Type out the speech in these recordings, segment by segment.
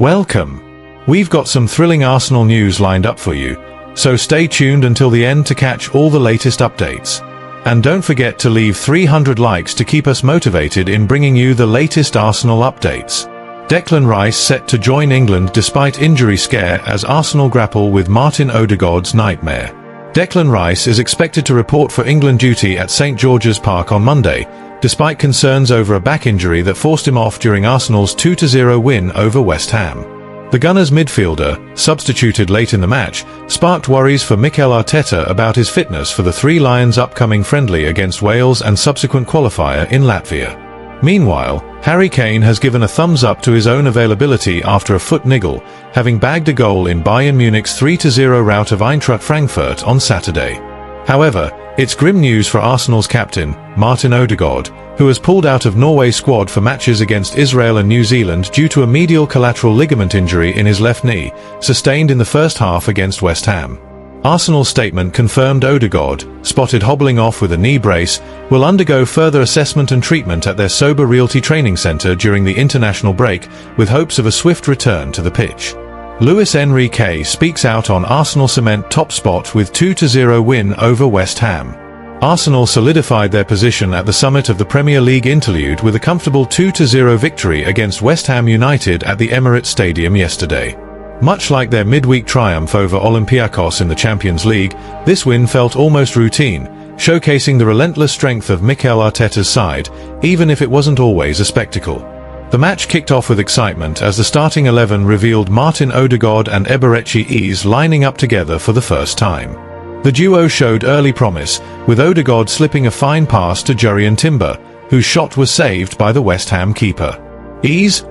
Welcome. We've got some thrilling Arsenal news lined up for you, so stay tuned until the end to catch all the latest updates. And don't forget to leave 300 likes to keep us motivated in bringing you the latest Arsenal updates. Declan Rice set to join England despite injury scare as Arsenal grapple with Martin Odegaard's nightmare. Declan Rice is expected to report for England duty at St George's Park on Monday, despite concerns over a back injury that forced him off during Arsenal's 2-0 win over West Ham. The Gunners' midfielder, substituted late in the match, sparked worries for Mikel Arteta about his fitness for the Three Lions' upcoming friendly against Wales and subsequent qualifier in Latvia. Meanwhile, Harry Kane has given a thumbs-up to his own availability after a foot niggle, having bagged a goal in Bayern Munich's 3-0 rout of Eintracht Frankfurt on Saturday. However, it's grim news for Arsenal's captain, Martin Odegaard, who has pulled out of Norway's squad for matches against Israel and New Zealand due to a medial collateral ligament injury in his left knee, sustained in the first half against West Ham. Arsenal's statement confirmed Odegaard, spotted hobbling off with a knee brace, will undergo further assessment and treatment at their Sober Realty training centre during the international break, with hopes of a swift return to the pitch. Luis Enrique speaks out on Arsenal cement top spot with 2-0 win over West Ham. Arsenal solidified their position at the summit of the Premier League interlude with a comfortable 2-0 victory against West Ham United at the Emirates Stadium yesterday. Much like their midweek triumph over Olympiacos in the Champions League, this win felt almost routine, showcasing the relentless strength of Mikel Arteta's side, even if it wasn't always a spectacle. The match kicked off with excitement as the starting 11 revealed Martin Odegaard and Eberechi lining up together for the first time. The duo showed early promise, with Odegaard slipping a fine pass to Jurrien Timber, whose shot was saved by the West Ham keeper.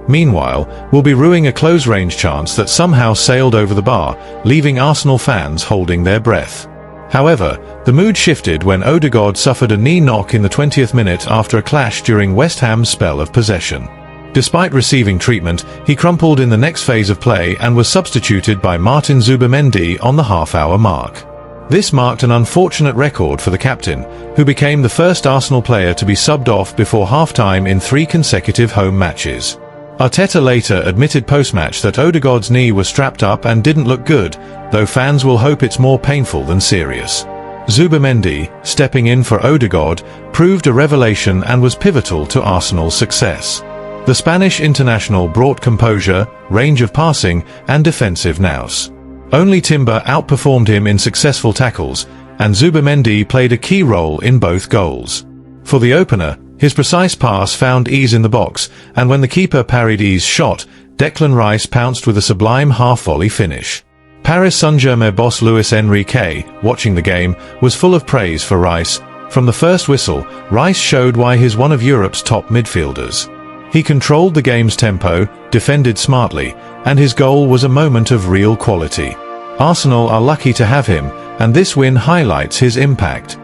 Meanwhile, will be ruining a close-range chance that somehow sailed over the bar, leaving Arsenal fans holding their breath. However, the mood shifted when Odegaard suffered a knee knock in the 20th minute after a clash during West Ham's spell of possession. Despite receiving treatment, he crumpled in the next phase of play and was substituted by Martin Zubimendi on the half-hour mark. This marked an unfortunate record for the captain, who became the first Arsenal player to be subbed off before half-time in 3 consecutive home matches. Arteta later admitted post-match that Odegaard's knee was strapped up and didn't look good, though fans will hope it's more painful than serious. Zubimendi, stepping in for Odegaard, proved a revelation and was pivotal to Arsenal's success. The Spanish international brought composure, range of passing, and defensive nous. Only Timber outperformed him in successful tackles, and Zubimendi played a key role in both goals. For the opener, his precise pass found ease in the box, and when the keeper parried Ea's shot, Declan Rice pounced with a sublime half-volley finish. Paris Saint-Germain boss Luis Enrique, watching the game, was full of praise for Rice. From the first whistle, Rice showed why he's one of Europe's top midfielders. He controlled the game's tempo, defended smartly, and his goal was a moment of real quality. Arsenal are lucky to have him, and this win highlights his impact.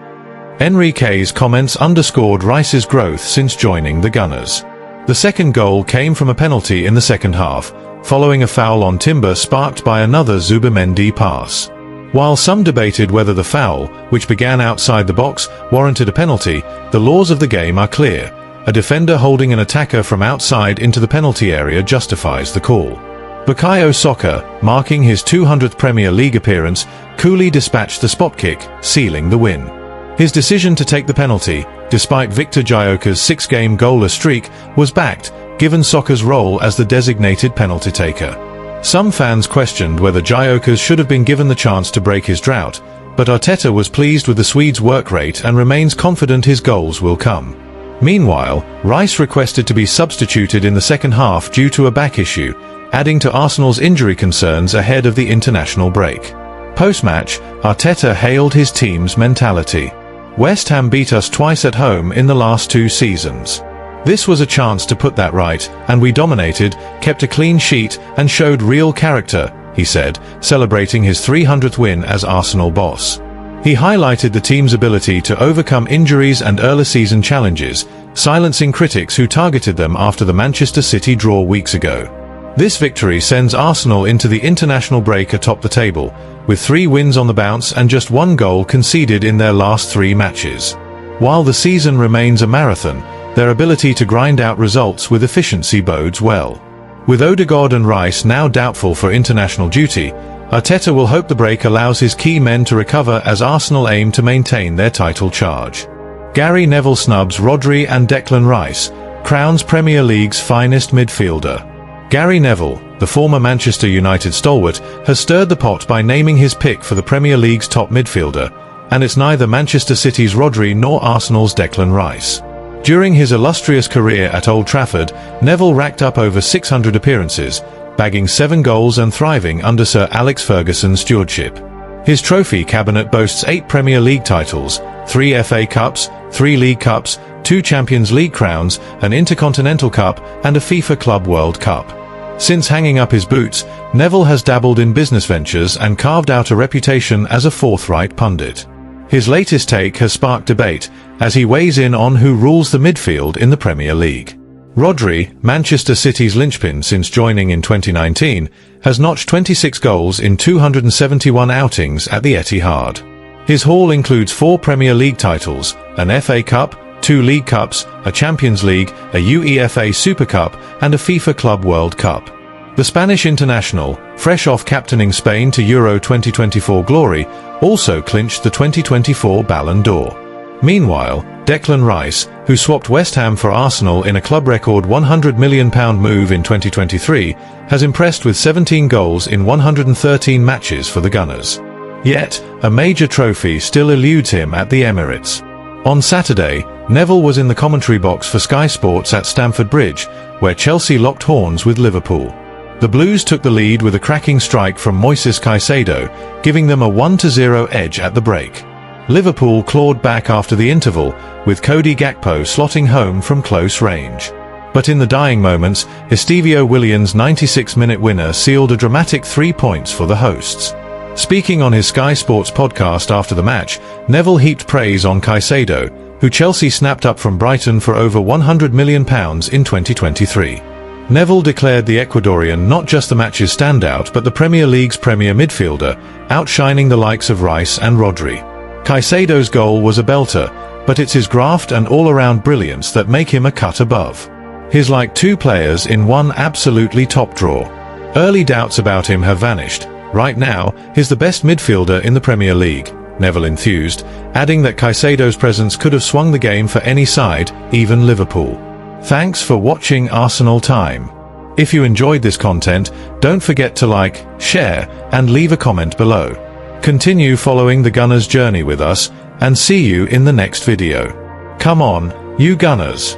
Enrique's comments underscored Rice's growth since joining the Gunners. The second goal came from a penalty in the second half, following a foul on Timber sparked by another Zubimendi pass. While some debated whether the foul, which began outside the box, warranted a penalty, the laws of the game are clear. A defender holding an attacker from outside into the penalty area justifies the call. Bukayo Saka, marking his 200th Premier League appearance, coolly dispatched the spot kick, sealing the win. His decision to take the penalty, despite Victor Gyoke's 6-game goalless streak, was backed, given Saka's role as the designated penalty taker. Some fans questioned whether Gyoke should have been given the chance to break his drought, but Arteta was pleased with the Swede's work rate and remains confident his goals will come. Meanwhile, Rice requested to be substituted in the second half due to a back issue, adding to Arsenal's injury concerns ahead of the international break. Post-match, Arteta hailed his team's mentality. "West Ham beat us twice at home in the last 2 seasons. This was a chance to put that right, and we dominated, kept a clean sheet, and showed real character," he said, celebrating his 300th win as Arsenal boss. He highlighted the team's ability to overcome injuries and early-season challenges, silencing critics who targeted them after the Manchester City draw weeks ago. This victory sends Arsenal into the international break atop the table, with 3 wins on the bounce and just 1 goal conceded in their last 3 matches. While the season remains a marathon, their ability to grind out results with efficiency bodes well. With Odegaard and Rice now doubtful for international duty, Arteta will hope the break allows his key men to recover as Arsenal aim to maintain their title charge. Gary Neville snubs Rodri and Declan Rice, crowns Premier League's finest midfielder. Gary Neville, the former Manchester United stalwart, has stirred the pot by naming his pick for the Premier League's top midfielder, and it's neither Manchester City's Rodri nor Arsenal's Declan Rice. During his illustrious career at Old Trafford, Neville racked up over 600 appearances, bagging 7 goals and thriving under Sir Alex Ferguson's stewardship. His trophy cabinet boasts 8 Premier League titles, 3 FA Cups, 3 League Cups, 2 Champions League crowns, an Intercontinental Cup, and a FIFA Club World Cup. Since hanging up his boots, Neville has dabbled in business ventures and carved out a reputation as a forthright pundit. His latest take has sparked debate, as he weighs in on who rules the midfield in the Premier League. Rodri, Manchester City's linchpin since joining in 2019, has notched 26 goals in 271 outings at the Etihad. His haul includes 4 Premier League titles, an FA Cup, 2 League Cups, a Champions League, a UEFA Super Cup, and a FIFA Club World Cup. The Spanish international, fresh off captaining Spain to Euro 2024 glory, also clinched the 2024 Ballon d'Or. Meanwhile, Declan Rice, who swapped West Ham for Arsenal in a club record £100 million move in 2023, has impressed with 17 goals in 113 matches for the Gunners. Yet, a major trophy still eludes him at the Emirates. On Saturday, Neville was in the commentary box for Sky Sports at Stamford Bridge, where Chelsea locked horns with Liverpool. The Blues took the lead with a cracking strike from Moises Caicedo, giving them a 1-0 edge at the break. Liverpool clawed back after the interval, with Cody Gakpo slotting home from close range. But in the dying moments, Estevao Willian's 96-minute winner sealed a dramatic 3 points for the hosts. Speaking on his Sky Sports podcast after the match, Neville heaped praise on Caicedo, who Chelsea snapped up from Brighton for over £100 million in 2023. Neville declared the Ecuadorian not just the match's standout but the Premier League's premier midfielder, outshining the likes of Rice and Rodri. Caicedo's goal was a belter, but it's his graft and all-around brilliance that make him a cut above. He's like 2 players in one absolutely top draw. Early doubts about him have vanished. Right now, he's the best midfielder in the Premier League, Neville enthused, adding that Caicedo's presence could have swung the game for any side, even Liverpool. Thanks for watching Arsenal Time. If you enjoyed this content, don't forget to like, share, and leave a comment below. Continue following the Gunners' journey with us, and see you in the next video. Come on, you Gunners!